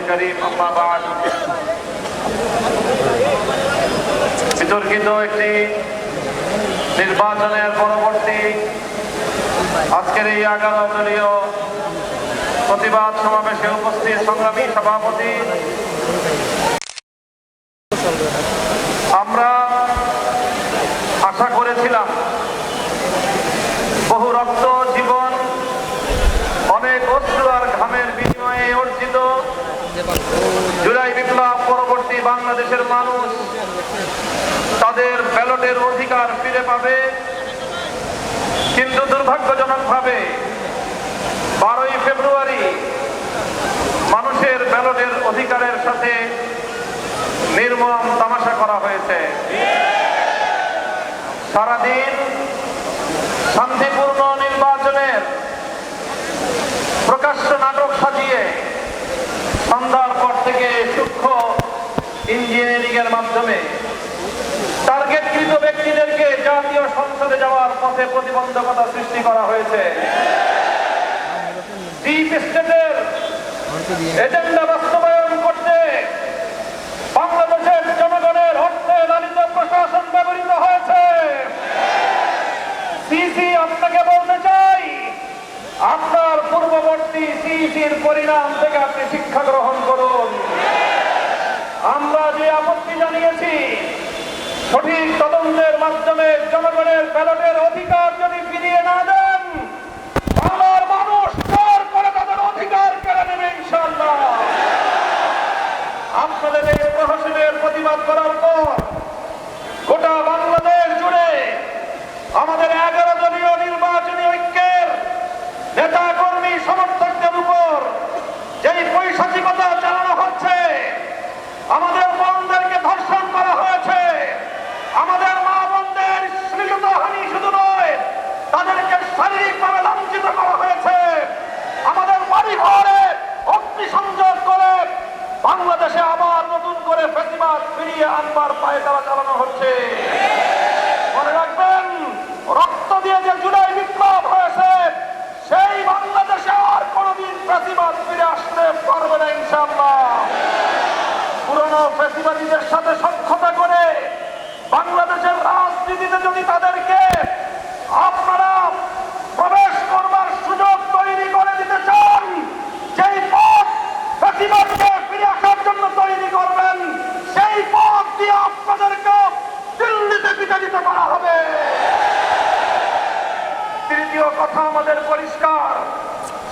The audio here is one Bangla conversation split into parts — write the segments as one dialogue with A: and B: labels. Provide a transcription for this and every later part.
A: الكريم أما بعد বিতর্কিত একটি নির্বাচনের পরবর্তী আজকের এই 11 দলীয় প্রতিবাদ সমাবেশে উপস্থিত সংগ্রামী সভাপতি, আমরা আশা করেছিলাম বহু রক্ত, জীবন, অনেক অশ্রু আর ঘামের বিনিময়ে অর্জিত জুলাই বিপ্লব পরবর্তী বাংলাদেশের মানুষ তাদের ব্যালটের অধিকার ফিরে পাবে, কিন্তু দুর্ভাগ্যজনকভাবে 12ই ফেব্রুয়ারি মানুষের ব্যালটের অধিকারের সাথে নির্মম তামাশা করা হয়েছে। সারাদিন শান্তিপূর্ণ নির্বাচনের প্রকাশ্য নাটক সাজিয়ে সন্ধ্যার পর থেকে সূক্ষ্ম ইঞ্জিনিয়ারিং এর মাধ্যমে টার্গেটকৃত ব্যক্তিদেরকে জাতীয় সংসদে যাওয়ার পথে প্রতিবন্ধকতা সৃষ্টি করা হয়েছে। ডিপ স্টেটের এজেন্ডা বাস্তবায়ন করতে বাংলাদেশের জনগণের অর্থে লালিত প্রশাসন ব্যবহৃত হয়েছে। সিসি, আপনাকে বলতে চাই, আপনার পূর্ববর্তী সিসির পরিণাম থেকে আপনি শিক্ষা গ্রহণ করুন। আমরা যে আপত্তি জানিয়েছি, সঠিক তদন্তের মাধ্যমে জনগণের ব্যালটের অধিকার যদি ফিরিয়ে না দেন, বাংলার মানুষ জোর করে তাদের অধিকার কেড়ে নেবে ইনশাআল্লাহ। আপনাদের এই প্রহসনের প্রতিবাদ করার পর গোটা বাংলাদেশ জুড়ে আমাদের 11 দলীয় নির্বাচনী ঐক্যের নেতা কর্মী সমর্থকদের উপর যেই পৈশাচিকতা চালানো হচ্ছে, আমাদের বোনদেরকে ধর্ষণ করা হয়েছে, আমাদের মা বোনদের শ্লীলতাহানি শুধু নয়, তাদেরকে শারীরিকভাবে লাঞ্ছিত করা হয়েছে, আমাদের বাড়ি ঘরে অগ্নিসংযোগ করে বাংলাদেশে আবার নতুন করে ফ্যাসিবাদ ফিরিয়ে আনবার পায়তারা চালানো হচ্ছে। মনে রাখবেন, রক্ত দিয়ে যে জুলাই বিপ্লব হয়েছে, সেই বাংলাদেশে আর কোনদিন ফ্যাসিবাদ ফিরে আসতে পারবে না ইনশাআল্লাহ। পুরনো ফ্যাসিবাদীদের সাথে সখ্যতা করে বাংলাদেশের রাজনীতিতে যদি তাদেরকে আপনারা প্রবেশ করবার সুযোগ তৈরি করে দিতে চান, যেই পথ ফ্যাসিবাদকে ফিরে আসার জন্য তৈরি করবেন, সেই পথ দিয়ে আপনাদেরকে দিল্লিতে বিতাড়িত করা হবে। তৃতীয় কথা আমাদের পরিষ্কার,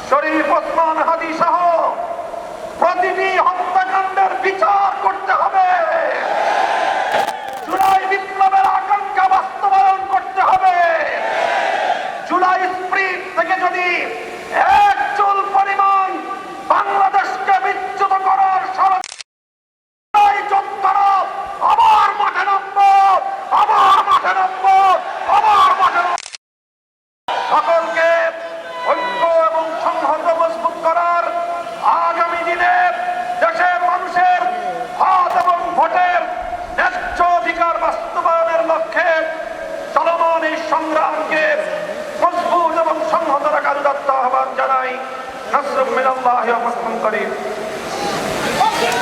A: শরীফ ওসমান হাদী সহ প্রতিটি হত্যাকাণ্ডের বিচার করতে হবে। জুলাই বিপ্লবের আকাঙ্ক্ষা বাস্তবায়ন করতে হবে। জুলাই স্প্রিট থেকে যদি এক চুল পরিমাণ বাংলাদেশকে বিচ্যুত করার আবার মাঠে নামবো, আবার মাঠে নামবো, আবার মাঠে নামবো। সকলকে ঐক্য এবং সংহত মজবুত করার, আগামী দিনে দেশের মানুষের হাত এবং ভোটের ন্যায্য অধিকার বাস্তবায়নের লক্ষ্যে চলমান এই সংগ্রামকে মজবুত এবং সংহত রাখার উদাত্ত আহ্বান জানাই। নাসরুম মিনাল্লাহি ওয়া ফাতহুন করিম।